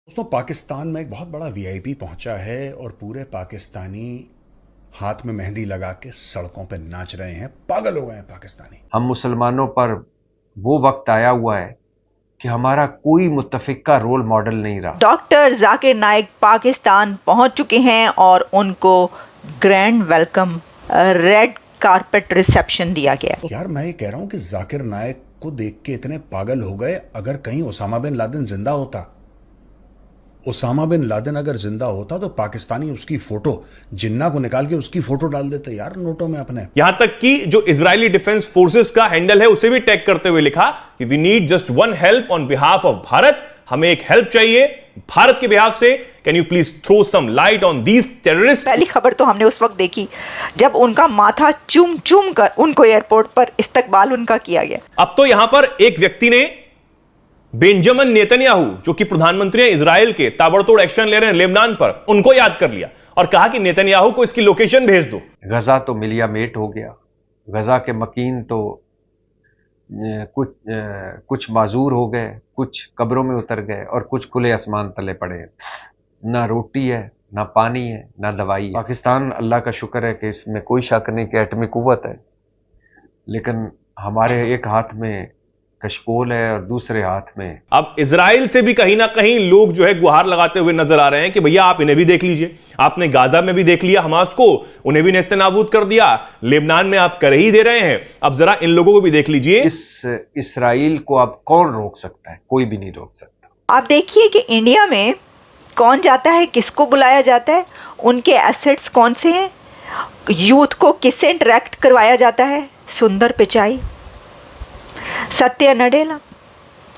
दोस्तों पाकिस्तान में एक बहुत बड़ा वीआईपी पहुंचा है और पूरे पाकिस्तानी हाथ में मेहंदी लगा के सड़कों पे नाच रहे हैं। पागल हो गए हैं पाकिस्तानी। हम मुसलमानों पर वो वक्त आया हुआ है कि हमारा कोई मुत्तफिका रोल मॉडल नहीं रहा। डॉक्टर जाकिर नाइक पाकिस्तान पहुंच चुके हैं और उनको grand welcome red carpet reception दिया गया। यार मैं ये कह रहा हूं कि जाकिर नाइक को देख के इतने पागल हो गए। अगर कहीं ओसामा बिन लादेन जिंदा होता, ओसामा बिन लादेन अगर जिंदा होता तो पाकिस्तानी उसकी फोटो, जिन्ना को निकाल के उसकी फोटो डाल देते यार नोटों में अपने। यहां तक कि जो इजरायली डिफेंस फोर्सेस का हैंडल है उसे भी टैग करते हुए लिखा कि we need just one help on behalf of Bharat. हमें एक हेल्प चाहिए भारत के बिहाफ से। Can you please throw some light on these terrorist. पहली खबर तो हमने उस वक्त देखी जब उनका माथा चूम चूम कर उनको एयरपोर्ट पर इस्तकबाल उनका किया गया। अब तो यहां पर एक व्यक्ति ने बेंजामिन नेतन्याहू जो कि प्रधानमंत्री हैं इजराइल के, ताबड़तोड़ एक्शन ले रहे हैं लेबनान पर, उनको याद कर लिया और कहा कि नेतन्याहू को इसकी लोकेशन भेज दो। गजा तो मिलिया मेट हो गया। गजा के मकीन तो कुछ माजूर हो गए, कुछ कब्रों में उतर गए और कुछ खुले आसमान तले पड़े। ना रोटी है, ना पानी है, ना दवाई है। पाकिस्तान, अल्लाह का शुक्र है कि इसमें कोई शक नहीं कि एटमी कुव्वत है, लेकिन हमारे एक हाथ में कशकोल है और दूसरे हाथ में। अब इजराइल से भी कहीं ना कहीं लोग जो है गुहार लगाते हुए नजर आ रहे हैं कि भैया आप इन्हें भी देख लीजिए। आपने गाजा में भी देख लिया हमास को, उन्हें भी नेस्तनाबूद कर दिया। लेबनान में आप कर ही दे रहे हैं, अब जरा इन लोगों को भी देख लीजिए। इस इसराइल को अब कौन रोक सकता है? कोई भी नहीं रोक सकता। आप देखिए कि इंडिया में कौन जाता है, किसको बुलाया जाता है, उनके एसेट्स कौन से हैं, यूथ को किससे इंटरेक्ट करवाया जाता है। सुंदर पिचाई, सत्या नडेला,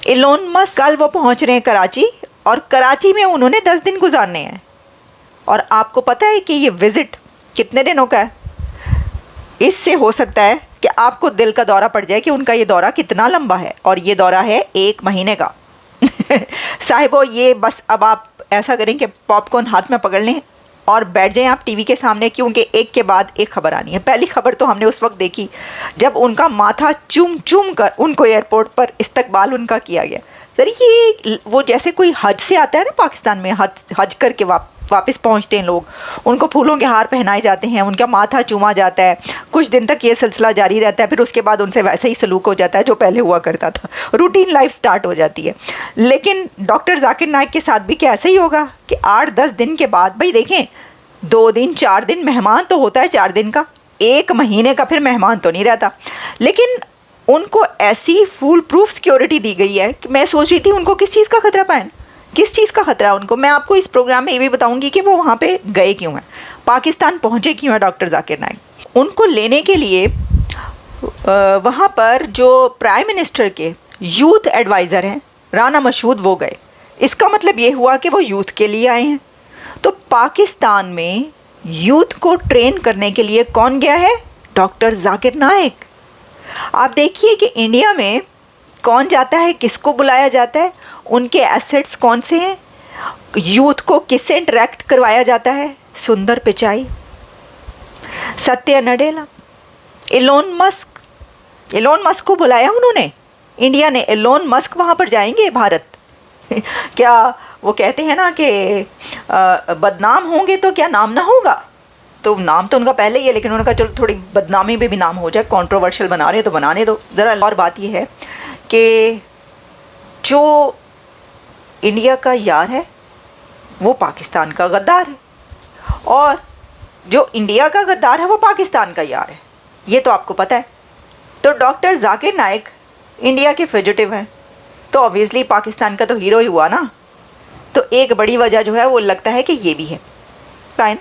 इलोन मस्क, कल वो पहुंच रहे हैं कराची और कराची में उन्होंने 10 दिन गुजारने हैं। और आपको पता है कि ये विजिट कितने दिनों का है? इससे हो सकता है कि आपको दिल का दौरा पड़ जाए कि उनका ये दौरा कितना लंबा है, और ये दौरा है 1 महीने का। साहिबो, ये बस अब आप ऐसा करें कि पॉपकॉर्न हाथ में पकड़ लें और बैठ जाएं आप टीवी के सामने, क्योंकि एक के बाद एक खबर आनी है। पहली खबर तो हमने उस वक्त देखी जब उनका माथा चूम चूम कर उनको एयरपोर्ट पर इस्तकबाल उनका किया गया। सर ये वो जैसे कोई हज से आता है ना, पाकिस्तान में हज करके वापस पहुंचते हैं लोग, उनको फूलों के हार पहनाए जाते हैं, उनका माथा चूमा जाता है। कुछ दिन तक ये सिलसिला जारी रहता है, फिर उसके बाद उनसे वैसे ही सलूक हो जाता है जो पहले हुआ करता था। रूटीन लाइफ स्टार्ट हो जाती है। लेकिन डॉक्टर जाकिर नाइक के साथ भी क्या ऐसा ही होगा कि 8-10 दिन के बाद, भाई देखें 2 दिन 4 दिन मेहमान तो होता है 4 दिन का, 1 महीने का फिर मेहमान तो नहीं रहता। लेकिन उनको ऐसी फुल प्रूफ सिक्योरिटी दी गई है कि मैं सोच रही थी उनको किस चीज़ का खतरा पाए, किस चीज़ का खतरा उनको। मैं आपको इस प्रोग्राम में ये भी बताऊंगी कि वो वहाँ पे गए क्यों हैं, पाकिस्तान पहुँचे क्यों हैं डॉक्टर जाकिर नाइक। उनको लेने के लिए वहाँ पर जो प्राइम मिनिस्टर के यूथ एडवाइज़र हैं राना मशहूद, वो गए। इसका मतलब ये हुआ कि वो यूथ के लिए आए हैं। तो पाकिस्तान में यूथ को ट्रेन करने के लिए कौन गया है? डॉक्टर जाकिर नाइक। आप देखिए कि इंडिया में कौन जाता है, किसको बुलाया जाता है, उनके एसेट्स कौन से हैं, यूथ को किससे इंटरेक्ट करवाया जाता है। सुंदर पिचाई, सत्या नडेला, इलोन मस्क को बुलाया उन्होंने, इंडिया ने। इलोन मस्क वहाँ पर जाएंगे भारत। क्या वो कहते हैं ना कि बदनाम होंगे तो क्या नाम ना होगा। तो नाम तो उनका पहले ही है, लेकिन उन्होंने कहा चलो थोड़ी बदनामी भी नाम हो जाए, कंट्रोवर्शियल बना रहे तो बनाने दो ज़रा। और बात यह है कि जो इंडिया का यार है वो पाकिस्तान का गद्दार है, और जो इंडिया का गद्दार है वो पाकिस्तान का यार है, ये तो आपको पता है। तो डॉक्टर जाकिर नाइक इंडिया के फिजिटिव हैं, तो ऑब्वियसली पाकिस्तान का तो हीरो ही हुआ ना। तो एक बड़ी वजह जो है वो लगता है कि ये भी है, फाइन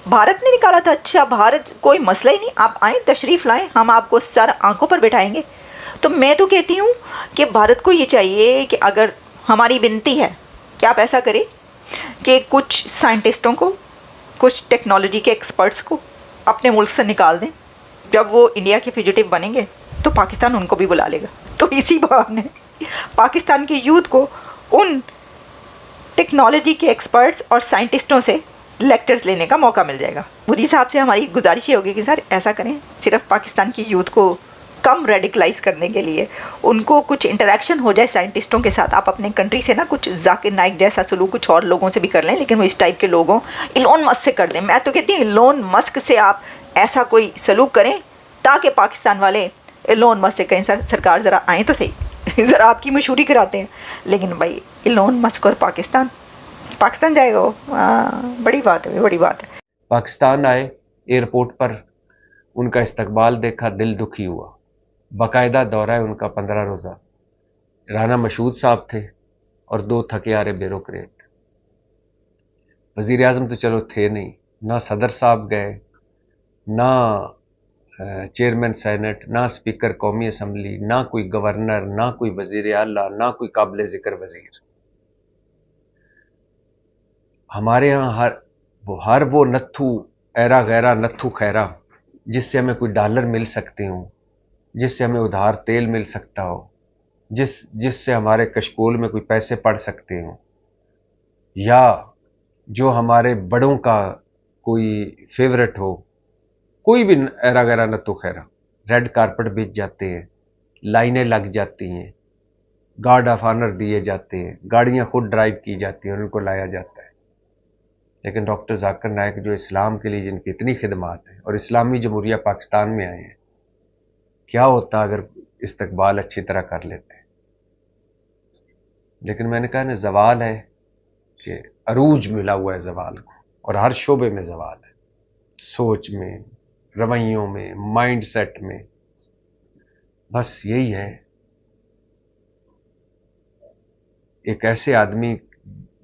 भारत ने निकाला था। अच्छा भारत, कोई मसला ही नहीं, आप आएँ तशरीफ़ लाएँ, हम आपको सर आंखों पर बिठाएंगे। तो मैं तो कहती हूँ कि भारत को ये चाहिए कि अगर हमारी विनती है कि आप ऐसा करें कि कुछ साइंटिस्टों को, कुछ टेक्नोलॉजी के एक्सपर्ट्स को अपने मुल्क से निकाल दें। जब वो इंडिया के फिजिटिव बनेंगे तो पाकिस्तान उनको भी बुला लेगा। तो इसी बहाने पाकिस्तान के यूथ को उन टेक्नोलॉजी के एक्सपर्ट्स और साइंटिस्टों से लेक्चर्स लेने का मौका मिल जाएगा। मोदी साहब से हमारी गुजारिश ये होगी कि सर ऐसा करें, सिर्फ पाकिस्तान की यूथ को कम रेडिकलाइज करने के लिए, उनको कुछ इंटरेक्शन हो जाए साइंटिस्टों के साथ। आप अपने कंट्री से ना कुछ जाकिर नाइक जैसा सलूक कुछ और लोगों से भी कर लें, लेकिन वो इस टाइप के लोगों, इलोन मस्क से कर दें। मैं तो कहती हूँ इलोन मस्क से आप ऐसा कोई सलूक करें ताकि पाकिस्तान वाले इलोन मस्क से कहें सरकार ज़रा आएँ तो सही, ज़रा आपकी मशहूरी कराते हैं। लेकिन भाई इलोन मस्क और पाकिस्तान जाएगा वो, बड़ी बात है, बड़ी बात है। पाकिस्तान आए, एयरपोर्ट पर उनका इस्तकबाल देखा, दिल दुखी हुआ। बाकायदा दौरा है उनका 15 रोज़ा। राना मशहूद साहब थे और 2 थकेयारे ब्यूरोक्रेट। वज़ीर आज़म तो चलो थे नहीं, ना सदर साहब गए, ना चेयरमैन सेनेट, ना स्पीकर कौमी असम्बली, ना कोई गवर्नर, ना कोई वज़ीर आला, ना कोई काबिल ज़िक्र वज़ीर। हमारे यहाँ हर वो नत्थू ऐरा गैरा नत्थू खैरा जिससे हमें कोई डॉलर मिल सकते हों, जिससे हमें उधार तेल मिल सकता हो, जिससे हमारे कशकोल में कोई पैसे पड़ सकते हों, या जो हमारे बड़ों का कोई फेवरेट हो, कोई भी ऐरा गैरा नत्थू खैरा, रेड कारपेट बिछ जाते हैं, लाइनें लग जाती हैं, गार्ड ऑफ ऑनर दिए जाते हैं, गाड़ियाँ खुद ड्राइव की जाती हैं और उनको लाया जाता है। लेकिन डॉक्टर जाकिर नाइक जो इस्लाम के लिए जिनकी इतनी खिदमात है और इस्लामी जमहूरिया पाकिस्तान में आए हैं, क्या होता अगर इस्तकबाल अच्छी तरह कर लेते। लेकिन मैंने कहा ना, जवाल है कि अरूज मिला हुआ है जवाल को, और हर शोबे में जवाल है, सोच में, रवैयों में, माइंड सेट में। बस यही है, एक ऐसे आदमी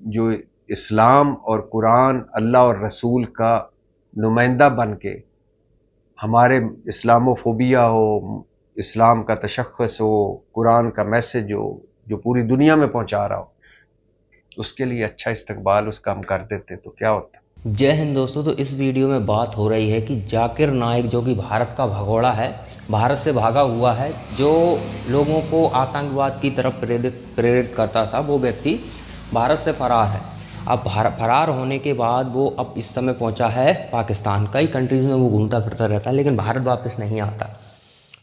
जो इस्लाम और कुरान, अल्लाह और रसूल का नुमाइंदा बन के हमारे इस्लामोफोबिया हो, इस्लाम का तशख़्ख़ुस हो, कुरान का मैसेज हो, जो पूरी दुनिया में पहुंचा रहा हो, उसके लिए अच्छा इस्तकबाल उसका हम कर देते तो क्या होता। जय हिंद दोस्तों। तो इस वीडियो में बात हो रही है कि जाकिर नाइक जो कि भारत का भगोड़ा है, भारत से भागा हुआ है, जो लोगों को आतंकवाद की तरफ प्रेरित करता था, वो व्यक्ति भारत से फरार है। अब फरार होने के बाद वो अब इस समय पहुंचा है पाकिस्तान। कई कंट्रीज़ में वो घूमता फिरता रहता है, लेकिन भारत वापस नहीं आता।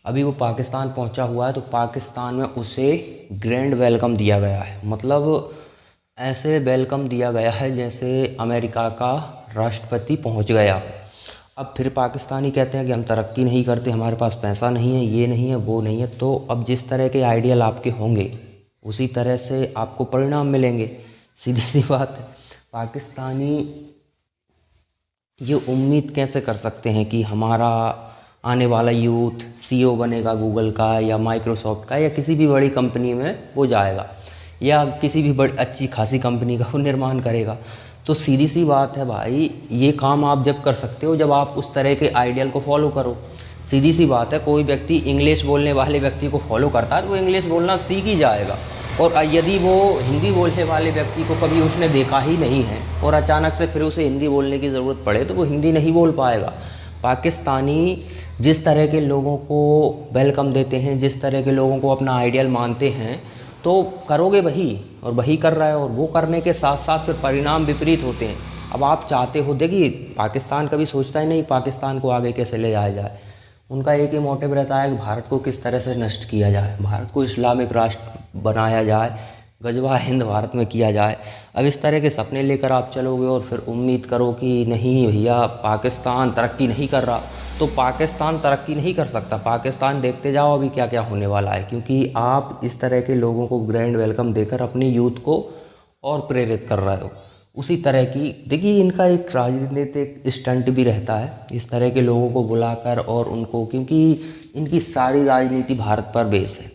अभी वो पाकिस्तान पहुंचा हुआ है, तो पाकिस्तान में उसे ग्रैंड वेलकम दिया गया है। मतलब ऐसे वेलकम दिया गया है जैसे अमेरिका का राष्ट्रपति पहुंच गया। अब फिर पाकिस्तानी कहते हैं कि हम तरक्की नहीं करते, हमारे पास पैसा नहीं है, ये नहीं है, वो नहीं है। तो अब जिस तरह के आइडियल आपके होंगे उसी तरह से आपको परिणाम मिलेंगे, सीधी सी बात है। पाकिस्तानी ये उम्मीद कैसे कर सकते हैं कि हमारा आने वाला यूथ CEO बनेगा गूगल का या माइक्रोसॉफ्ट का या किसी भी बड़ी कंपनी में वो जाएगा, या किसी भी बड़ी अच्छी खासी कंपनी का वो निर्माण करेगा। तो सीधी सी बात है भाई, ये काम आप जब कर सकते हो जब आप उस तरह के आइडियल को फॉलो करो। सीधी सी बात है, कोई व्यक्ति इंग्लिश बोलने वाले व्यक्ति को फॉलो करता है तो वो इंग्लिश बोलना सीख ही जाएगा। और यदि वो हिंदी बोलने वाले व्यक्ति को कभी उसने देखा ही नहीं है और अचानक से फिर उसे हिंदी बोलने की ज़रूरत पड़े तो वो हिंदी नहीं बोल पाएगा। पाकिस्तानी जिस तरह के लोगों को वेलकम देते हैं, जिस तरह के लोगों को अपना आइडियल मानते हैं, तो करोगे वही, और वही कर रहा है। और वो करने के साथ साथ फिर परिणाम विपरीत होते हैं। अब आप चाहते हो, देखिए पाकिस्तान कभी सोचता ही नहीं पाकिस्तान को आगे कैसे ले जाया जाए। उनका एक ही मोटिव रहता है कि भारत को किस तरह से नष्ट किया जाए, भारत को इस्लामिक राष्ट्र बनाया जाए, गजवा हिंद भारत में किया जाए। अब इस तरह के सपने लेकर आप चलोगे और फिर उम्मीद करो कि नहीं भैया पाकिस्तान तरक्की नहीं कर रहा, तो पाकिस्तान तरक्की नहीं कर सकता। पाकिस्तान देखते जाओ अभी क्या क्या होने वाला है, क्योंकि आप इस तरह के लोगों को ग्रैंड वेलकम देकर अपने यूथ को और प्रेरित कर रहे हो। उसी तरह की देखिए, इनका एक राजनीतिक स्टंट भी रहता है इस तरह के लोगों को बुलाकर और उनको, क्योंकि इनकी सारी राजनीति भारत पर बेस है।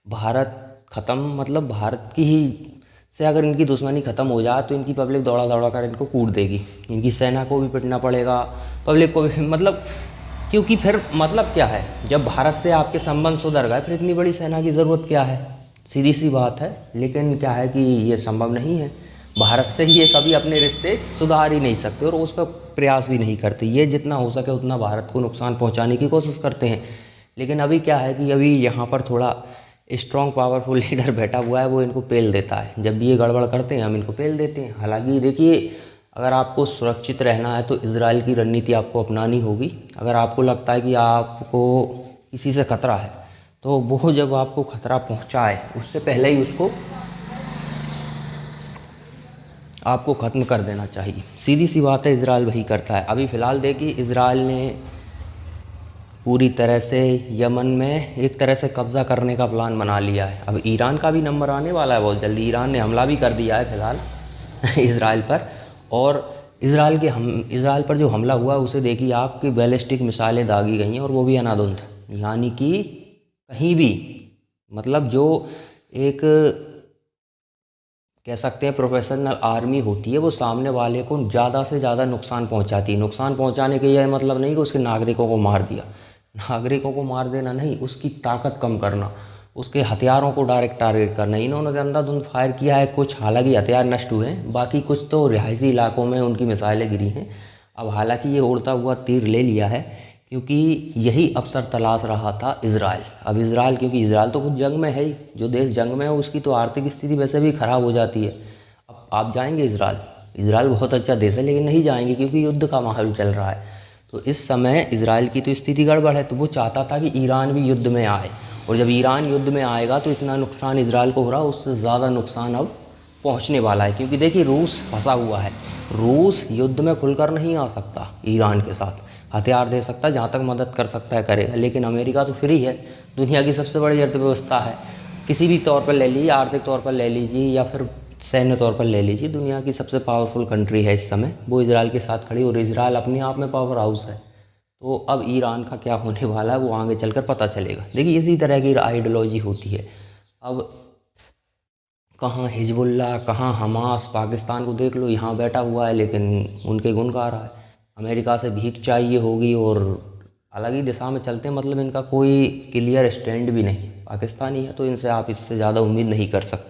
भारत ख़त्म, मतलब भारत की ही से अगर इनकी दुश्मनी ख़त्म हो जाए तो इनकी पब्लिक दौड़ा दौड़ा कर इनको कूट देगी। इनकी सेना को भी पिटना पड़ेगा, पब्लिक को भी, मतलब क्योंकि फिर मतलब क्या है, जब भारत से आपके संबंध सुधर गए फिर इतनी बड़ी सेना की ज़रूरत क्या है, सीधी सी बात है। लेकिन क्या है कि ये संभव नहीं है, भारत से ये कभी अपने रिश्ते सुधार ही नहीं सकते और उस पर प्रयास भी नहीं करते। ये जितना हो सके उतना भारत को नुकसान पहुंचाने की कोशिश करते हैं। लेकिन अभी क्या है कि अभी यहाँ पर थोड़ा स्ट्रॉन्ग पावरफुल लीडर बैठा हुआ है, वो इनको पेल देता है। जब भी ये गड़बड़ करते हैं हम इनको पेल देते हैं। हालांकि देखिए, अगर आपको सुरक्षित रहना है तो इजराइल की रणनीति आपको अपनानी होगी। अगर आपको लगता है कि आपको किसी से खतरा है तो वो जब आपको खतरा पहुंचाए उससे पहले ही उसको आपको ख़त्म कर देना चाहिए। सीधी सी बात है, इजराइल वही करता है। अभी फ़िलहाल देखिए, इजराइल ने पूरी तरह से यमन में एक तरह से कब्ज़ा करने का प्लान बना लिया है। अब ईरान का भी नंबर आने वाला है बहुत जल्दी। ईरान ने हमला भी कर दिया है फ़िलहाल इजराइल पर, और इजराइल पर जो हमला हुआ है उसे देखिए आपकी बैलिस्टिक मिसाइलें दागी गई हैं, और वो भी अनाधुंध, यानी कि कहीं भी, मतलब जो एक कह सकते हैं प्रोफेशनल आर्मी होती है, वो सामने वाले को ज़्यादा से ज़्यादा नुकसान पहुंचाती है। नुकसान पहुंचाने के यह मतलब नहीं कि उसके नागरिकों को मार दिया, नागरिकों को मार देना नहीं, उसकी ताकत कम करना, उसके हथियारों को डायरेक्ट टारगेट करना। इन्होंने अंधाधुंध फायर किया है कुछ, हालांकि हथियार नष्ट हुए हैं, बाकी कुछ तो रिहायशी इलाकों में उनकी मिसाइलें गिरी हैं। अब हालांकि ये उड़ता हुआ तीर ले लिया है, क्योंकि यही अवसर तलाश रहा था इजराइल। अब इजराइल, क्योंकि इजराइल तो कुछ जंग में है ही, जो देश जंग में है उसकी तो आर्थिक स्थिति वैसे भी ख़राब हो जाती है। अब आप जाएंगे इजराइल बहुत अच्छा देश है, लेकिन नहीं जाएंगे क्योंकि युद्ध का माहौल चल रहा है। तो इस समय इजराइल की तो स्थिति गड़बड़ है, तो वो चाहता था कि ईरान भी युद्ध में आए, और जब ईरान युद्ध में आएगा तो इतना नुकसान इजराइल को हो रहा, उससे ज़्यादा नुकसान अब पहुंचने वाला है। क्योंकि देखिए, रूस फंसा हुआ है। रूस युद्ध में खुलकर नहीं आ सकता, ईरान के साथ हथियार दे सकता है, जहाँ तक मदद कर सकता है करेगा, लेकिन अमेरिका तो फ्री है, दुनिया की सबसे बड़ी अर्थव्यवस्था है। किसी भी तौर पर ले लीजिए, आर्थिक तौर पर ले लीजिए या फिर सैन्य तौर पर ले लीजिए, दुनिया की सबसे पावरफुल कंट्री है इस समय, वो इजराइल के साथ खड़ी, और इजराइल अपने आप में पावर हाउस है। तो अब ईरान का क्या होने वाला है वो आगे चलकर पता चलेगा। देखिए, इसी तरह की आइडियोलॉजी होती है। अब कहाँ हिजबुल्लाह, कहाँ हमास, पाकिस्तान को देख लो, यहाँ बैठा हुआ है लेकिन उनके गुण गा रहा है। अमेरिका से भीख चाहिए होगी और अलग ही दिशा में चलते हैं, मतलब इनका कोई क्लियर स्टैंड भी नहीं। पाकिस्तानी है तो इनसे आप इससे ज़्यादा उम्मीद नहीं कर सकते।